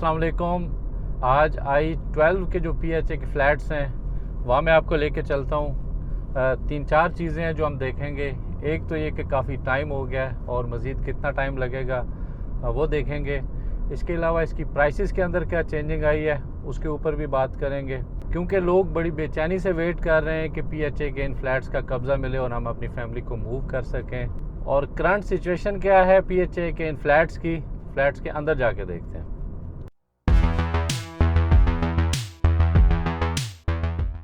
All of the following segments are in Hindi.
अस्सलाम वालेकुम। आज I-12 के जो PHA के फ़्लैट्स हैं वहाँ मैं आपको लेके चलता हूँ। तीन चार चीज़ें हैं जो हम देखेंगे। एक तो ये कि काफ़ी टाइम हो गया है और मज़ीद कितना टाइम लगेगा वो देखेंगे। इसके अलावा इसकी प्राइसेस के अंदर क्या चेंजिंग आई है उसके ऊपर भी बात करेंगे, क्योंकि लोग बड़ी बेचैनी से वेट कर रहे हैं कि PHA के इन फ्लैट्स का कब्ज़ा मिले और हम अपनी फैमिली को मूव कर सकें। और करंट सिचुएशन क्या है PHA के इन फ्लैट्स की, फ्लैट्स के अंदर जाके देखते हैं।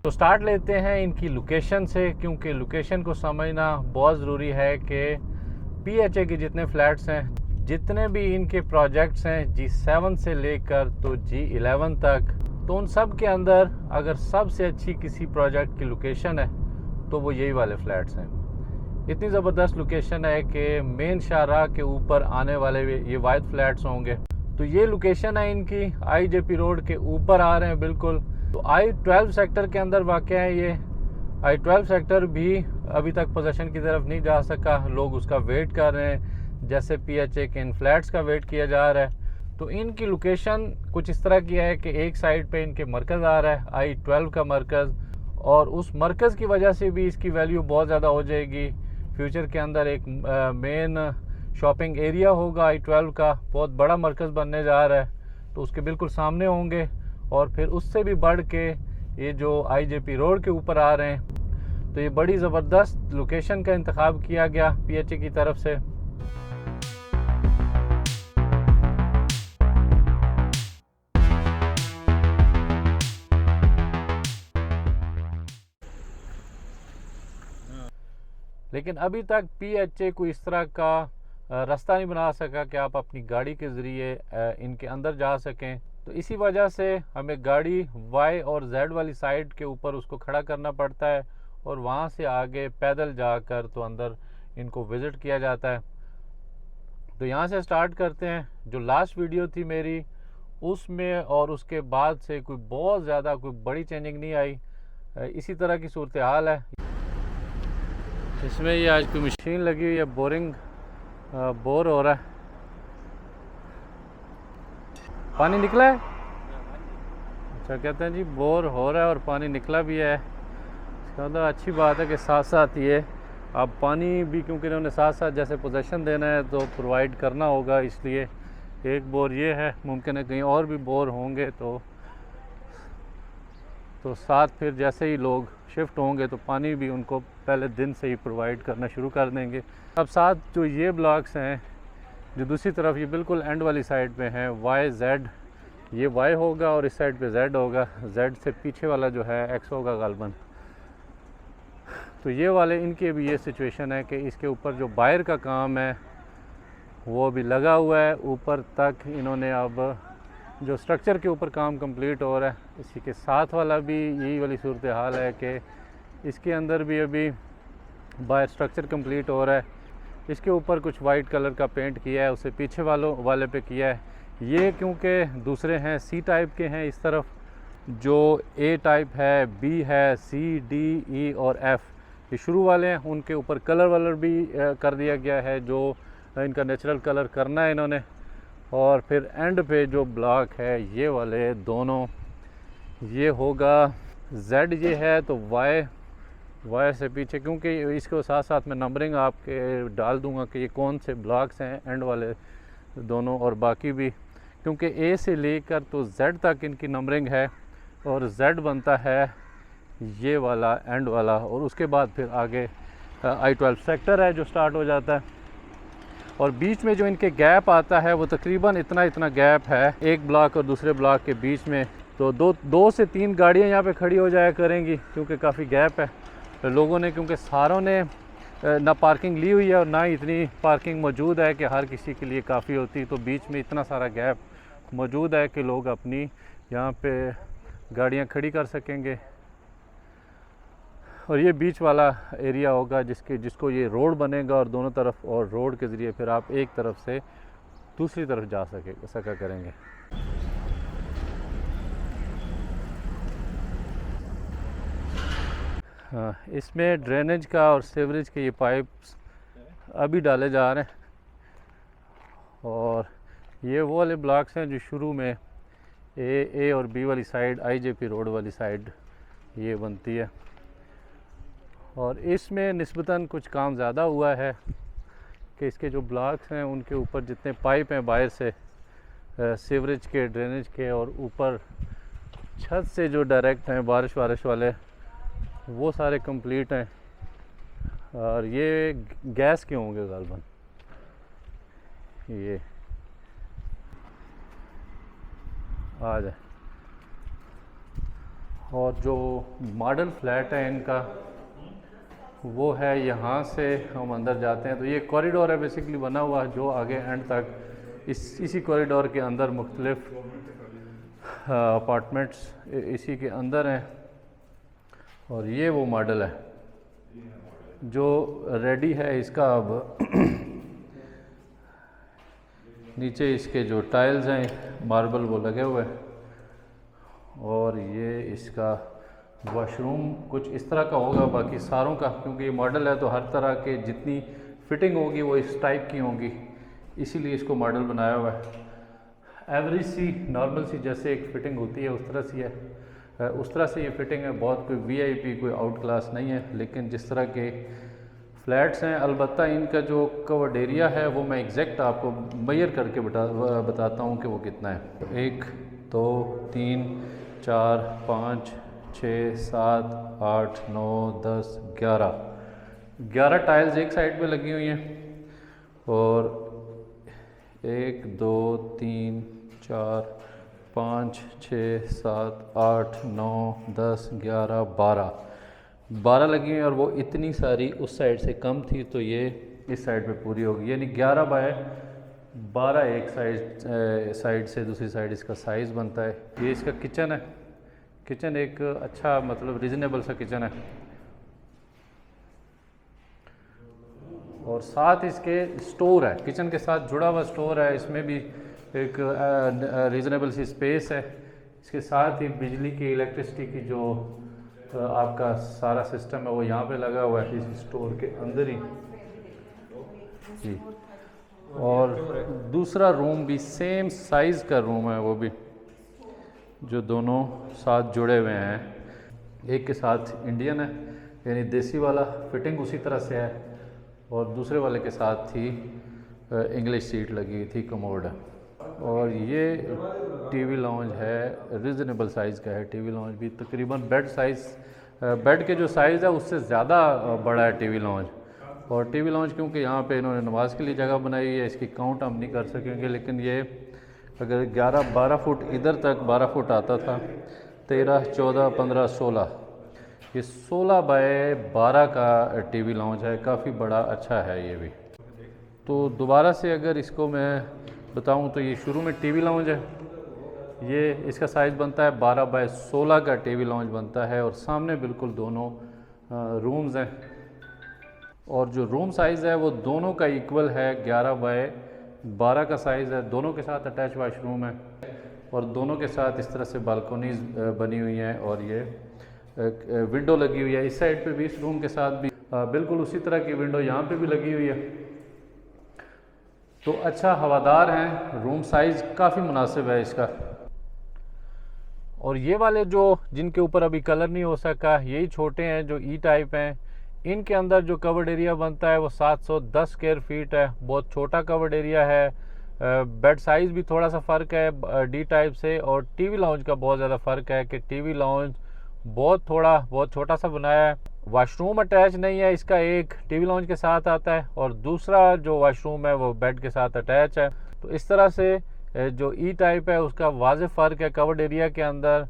तो स्टार्ट लेते हैं इनकी लोकेशन से, क्योंकि लोकेशन को समझना बहुत ज़रूरी है कि PHA के जितने फ्लैट्स हैं, जितने भी इनके प्रोजेक्ट्स हैं G7 से लेकर तो G11 तक, तो उन सब के अंदर अगर सबसे अच्छी किसी प्रोजेक्ट की लोकेशन है तो वो यही वाले फ्लैट्स हैं। इतनी ज़बरदस्त लोकेशन है कि मेन शाहराह के ऊपर आने वाले ये वाइड फ्लैट्स होंगे। तो ये लोकेशन है इनकी, IJP रोड के ऊपर आ रहे हैं बिल्कुल। तो I-12 सेक्टर के अंदर वाक़या है ये। I-12 सेक्टर भी अभी तक पोजीशन की तरफ नहीं जा सका, लोग उसका वेट कर रहे हैं जैसे PHA के इन फ्लैट्स का वेट किया जा रहा है। तो इनकी लोकेशन कुछ इस तरह की है कि एक साइड पे इनके मरकज़ आ रहा है I-12 का मरकज़, और उस मरकज़ की वजह से भी इसकी वैल्यू बहुत ज़्यादा हो जाएगी। फ्यूचर के अंदर एक मेन शॉपिंग एरिया होगा I-12 का, बहुत बड़ा मरकज़ बनने जा रहा है, तो उसके बिल्कुल सामने होंगे। और फिर उससे भी बढ़ के ये जो IJP रोड के ऊपर आ रहे हैं, तो ये बड़ी ज़बरदस्त लोकेशन का इंतखाब किया गया PHA की तरफ से। लेकिन अभी तक PHA कोई इस तरह का रास्ता नहीं बना सका कि आप अपनी गाड़ी के ज़रिए इनके अंदर जा सकें। तो इसी वजह से हमें गाड़ी Y और Z वाली साइड के ऊपर उसको खड़ा करना पड़ता है और वहाँ से आगे पैदल जाकर तो अंदर इनको विज़िट किया जाता है। तो यहाँ से स्टार्ट करते हैं। जो लास्ट वीडियो थी मेरी, उसमें और उसके बाद से कोई बहुत ज़्यादा कोई बड़ी चेंजिंग नहीं आई, इसी तरह की सूरत हाल है। इसमें ये आज कोई मशीन लगी हुई है, बोर हो रहा है। पानी निकला है? अच्छा, कहते हैं जी बोर हो रहा है और पानी निकला भी है। इसका मतलब अच्छी बात है कि साथ साथ ये अब पानी भी, क्योंकि इन्होंने साथ साथ जैसे पोजेशन देना है तो प्रोवाइड करना होगा, इसलिए एक बोर ये है। मुमकिन है कहीं और भी बोर होंगे तो साथ फिर जैसे ही लोग शिफ्ट होंगे तो पानी भी उनको पहले दिन से ही प्रोवाइड करना शुरू कर देंगे। अब साथ जो ये ब्लॉक्स हैं जो दूसरी तरफ, ये बिल्कुल एंड वाली साइड पे हैं, YZ, ये Y होगा और इस साइड पे Z होगा। Z से पीछे वाला जो है X होगा गालबन। तो ये वाले, इनके भी ये सिचुएशन है कि इसके ऊपर जो बाहर का काम है वो भी लगा हुआ है, ऊपर तक इन्होंने अब जो स्ट्रक्चर के ऊपर काम कंप्लीट हो रहा है। इसी के साथ वाला भी यही वाली सूरत हाल है कि इसके अंदर भी अभी बाहर स्ट्रक्चर कंप्लीट हो रहा है। इसके ऊपर कुछ वाइट कलर का पेंट किया है, उससे पीछे वाले पे किया है। ये क्योंकि दूसरे हैं C टाइप के हैं, इस तरफ जो A टाइप है, B है, C, D, E और F, ये शुरू वाले हैं। उनके ऊपर कलर भी कर दिया गया है, जो इनका नेचुरल कलर करना है इन्होंने। और फिर एंड पे जो ब्लॉक है ये वाले दोनों, ये होगा Z, ये है तो Y से पीछे, क्योंकि इसको साथ साथ मैं नंबरिंग आपके डाल दूंगा कि ये कौन से ब्लॉक्स हैं एंड वाले दोनों, और बाकी भी, क्योंकि A से लेकर तो Z तक इनकी नंबरिंग है और Z बनता है ये वाला एंड वाला, और उसके बाद फिर आगे I-12 सेक्टर है जो स्टार्ट हो जाता है। और बीच में जो इनके गैप आता है वो तकरीबन इतना गैप है एक ब्लॉक और दूसरे ब्लॉक के बीच में। तो दो से तीन गाड़ियाँ यहाँ पे खड़ी हो जाया करेंगी, क्योंकि काफ़ी गैप है। तो लोगों ने, क्योंकि सारों ने ना पार्किंग ली हुई है और ना ही इतनी पार्किंग मौजूद है कि हर किसी के लिए काफ़ी होती, तो बीच में इतना सारा गैप मौजूद है कि लोग अपनी यहाँ पे गाड़ियाँ खड़ी कर सकेंगे। और ये बीच वाला एरिया होगा जिसको ये रोड बनेगा, और दोनों तरफ, और रोड के ज़रिए फिर आप एक तरफ से दूसरी तरफ जा सका करेंगे। इसमें ड्रेनेज का और सीवरेज के ये पाइप्स अभी डाले जा रहे हैं, और ये वो वाले ब्लॉक्स हैं जो शुरू में ए और बी वाली साइड आईजेपी रोड वाली साइड ये बनती है। और इसमें निस्बतन कुछ काम ज़्यादा हुआ है कि इसके जो ब्लॉक्स हैं उनके ऊपर जितने पाइप हैं बाहर से सीवरेज के, ड्रेनेज के, और ऊपर छत से जो डायरेक्ट हैं बारिश वाले वो सारे कंप्लीट हैं। और ये गैस के होंगे गालबन ये आ जाए। और जो मॉडल फ्लैट है इनका वो है, यहाँ से हम अंदर जाते हैं तो ये कॉरिडोर है बेसिकली बना हुआ जो आगे एंड तक इसी कॉरिडोर के अंदर मुख्तलिफ अपार्टमेंट्स इसी के अंदर हैं। और ये वो मॉडल है जो रेडी है इसका। अब नीचे इसके जो टाइल्स हैं मार्बल वो लगे हुए हैं। और ये इसका वॉशरूम कुछ इस तरह का होगा, बाकी सारों का क्योंकि ये मॉडल है तो हर तरह के जितनी फिटिंग होगी वो इस टाइप की होंगी, इसीलिए इसको मॉडल बनाया हुआ है। एवरेज सी नॉर्मल सी जैसे एक फ़िटिंग होती है उस तरह सी है, उस तरह से ये फ़िटिंग है। बहुत कोई वीआईपी कोई आउट क्लास नहीं है, लेकिन जिस तरह के फ्लैट्स हैं अलबत्ता इनका जो कवर्ड एरिया है वो मैं एग्जैक्ट आपको मेजर करके बताता हूँ कि वो कितना है। 1 2 3 4 5 6 7 8 9 10 11 टाइल्स एक साइड पे लगी हुई हैं। और 1 2 3 4 5 6 7 8 9 10 11 12 लगी हुई हैं। और वो इतनी सारी उस साइड से कम थी तो ये इस साइड पे पूरी होगी, यानी 11 बाय 12 एक साइड से दूसरी साइड इसका साइज़ बनता है। ये इसका किचन है। किचन एक अच्छा मतलब रीज़नेबल सा किचन है। और साथ इसके स्टोर है, किचन के साथ जुड़ा हुआ स्टोर है। इसमें भी एक रीज़नेबल सी स्पेस है। इसके साथ ही बिजली की, इलेक्ट्रिसिटी की जो आपका सारा सिस्टम है वो यहाँ पे लगा हुआ है इस स्टोर के अंदर ही जी। और दूसरा रूम भी सेम साइज़ का रूम है, वो भी जो दोनों साथ जुड़े हुए हैं। एक के साथ इंडियन है यानी देसी वाला फिटिंग उसी तरह से है, और दूसरे वाले के साथ ही इंग्लिश सीट लगी थी, कमोड है। और ये टीवी लॉन्ज है, रीज़नेबल साइज़ का है। टीवी लॉन्ज भी तकरीबन बेड के जो साइज़ है उससे ज़्यादा बड़ा है टीवी लॉन्ज। और टीवी लॉन्ज क्योंकि यहाँ पे इन्होंने नमाज के लिए जगह बनाई है, इसकी काउंट हम नहीं कर सकेंगे, लेकिन ये अगर 11-12 फुट इधर तक 12 फुट आता था, 13 14 15 16, ये 16 बाय 12 का टीवी लॉन्ज है। काफ़ी बड़ा अच्छा है ये भी। तो दोबारा से अगर इसको मैं बताऊं तो ये शुरू में टीवी लॉन्ज है, ये इसका साइज़ बनता है 12 बाय 16 का टीवी लॉन्ज बनता है। और सामने बिल्कुल दोनों रूम्स हैं, और जो रूम साइज़ है वो दोनों का इक्वल है, 11 बाय 12 का साइज़ है। दोनों के साथ अटैच वाशरूम है, और दोनों के साथ इस तरह से बालकोनीज बनी हुई हैं, और ये विंडो लगी हुई है। इस साइड पे भी इस रूम के साथ भी बिल्कुल उसी तरह की विंडो यहाँ पे भी लगी हुई है। तो अच्छा हवादार हैं, रूम साइज़ काफ़ी मुनासिब है इसका। और ये वाले जो जिनके ऊपर अभी कलर नहीं हो सका, यही छोटे हैं जो ई टाइप हैं। इनके अंदर जो कवर्ड एरिया बनता है वो 710 स्क्वायर फीट है, बहुत छोटा कवर्ड एरिया है। बेड साइज़ भी थोड़ा सा फ़र्क है डी टाइप से। और टीवी लॉन्ज का बहुत ज़्यादा फ़र्क है कि टीवी लॉन्ज बहुत छोटा सा बनाया है। वाशरूम अटैच नहीं है इसका, एक टीवी लॉन्ज के साथ आता है और दूसरा जो वाशरूम है वो बेड के साथ अटैच है। तो इस तरह से जो ई टाइप है उसका वाज़ेह फ़र्क है कवर्ड एरिया के अंदर।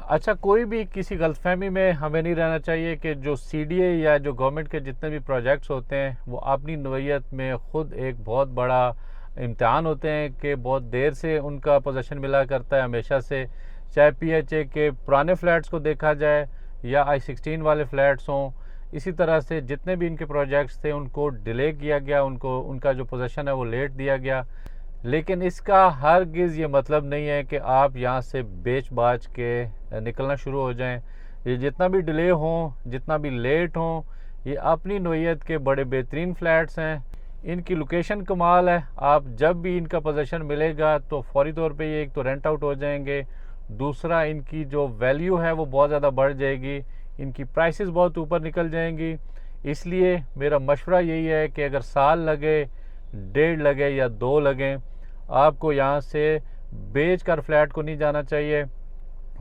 अच्छा, कोई भी किसी गलतफहमी में हमें नहीं रहना चाहिए कि जो सीडीए या जो गवर्नमेंट के जितने भी प्रोजेक्ट्स होते हैं वो अपनी नौइयत में ख़ुद एक बहुत बड़ा इम्तिहान होते हैं कि बहुत देर से उनका पोजीशन मिला करता है हमेशा से। चाहे पीएचए के पुराने फ्लैट्स को देखा जाए या I-16 वाले फ्लैट्स हों, इसी तरह से जितने भी इनके प्रोजेक्ट्स थे उनको डिले किया गया, उनका जो पोजीशन है वो लेट दिया गया। लेकिन इसका हरगिज़ ये मतलब नहीं है कि आप यहाँ से बेच बाच के निकलना शुरू हो जाएं। ये जितना भी डिले हों, जितना भी लेट हों, ये अपनी नौइयत के बड़े बेहतरीन फ्लैट्स हैं। इनकी लोकेशन कमाल है। आप जब भी इनका पोजीशन मिलेगा तो फौरी तौर पे ये एक तो रेंट आउट हो जाएंगे, दूसरा इनकी जो वैल्यू है वो बहुत ज़्यादा बढ़ जाएगी, इनकी प्राइसेस बहुत ऊपर निकल जाएंगी। इसलिए मेरा मशवरा यही है कि अगर साल लगे, 1.5 लगे या 2 लगें, आपको यहाँ से बेच कर फ्लैट को नहीं जाना चाहिए,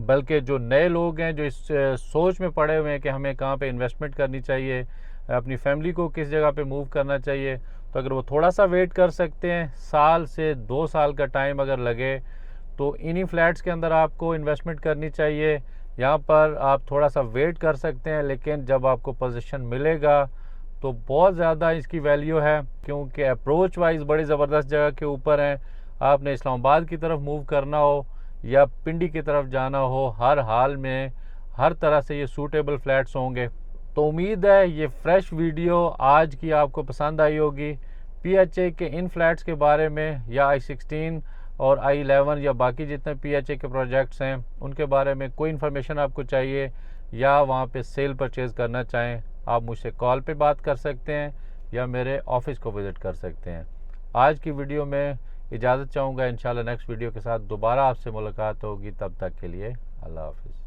बल्कि जो नए लोग हैं जो इस सोच में पड़े हुए हैं कि हमें कहाँ पे इन्वेस्टमेंट करनी चाहिए, अपनी फैमिली को किस जगह पे मूव करना चाहिए, तो अगर वो थोड़ा सा वेट कर सकते हैं, साल से 2 साल का टाइम अगर लगे, तो इन्हीं फ्लैट्स के अंदर आपको इन्वेस्टमेंट करनी चाहिए। यहाँ पर आप थोड़ा सा वेट कर सकते हैं, लेकिन जब आपको पोजीशन मिलेगा तो बहुत ज़्यादा इसकी वैल्यू है, क्योंकि अप्रोच वाइज बड़ी ज़बरदस्त जगह के ऊपर हैं। आपने इस्लामाबाद की तरफ मूव करना हो या पिंडी की तरफ जाना हो, हर हाल में हर तरह से ये सूटेबल फ्लैट्स होंगे। तो उम्मीद है ये फ्रेश वीडियो आज की आपको पसंद आई होगी। PHA के इन फ्लैट्स के बारे में या I-16 और I-11 या बाकी जितने PHA के प्रोजेक्ट्स हैं उनके बारे में कोई इन्फॉर्मेशन आपको चाहिए या वहाँ पे सेल परचेज़ करना चाहें, आप मुझसे कॉल पे बात कर सकते हैं या मेरे ऑफिस को विज़िट कर सकते हैं। आज की वीडियो में इजाज़त चाहूँगा। इंशाल्लाह नेक्स्ट वीडियो के साथ दोबारा आपसे मुलाकात होगी। तब तक के लिए अल्लाह हाफ़िज़।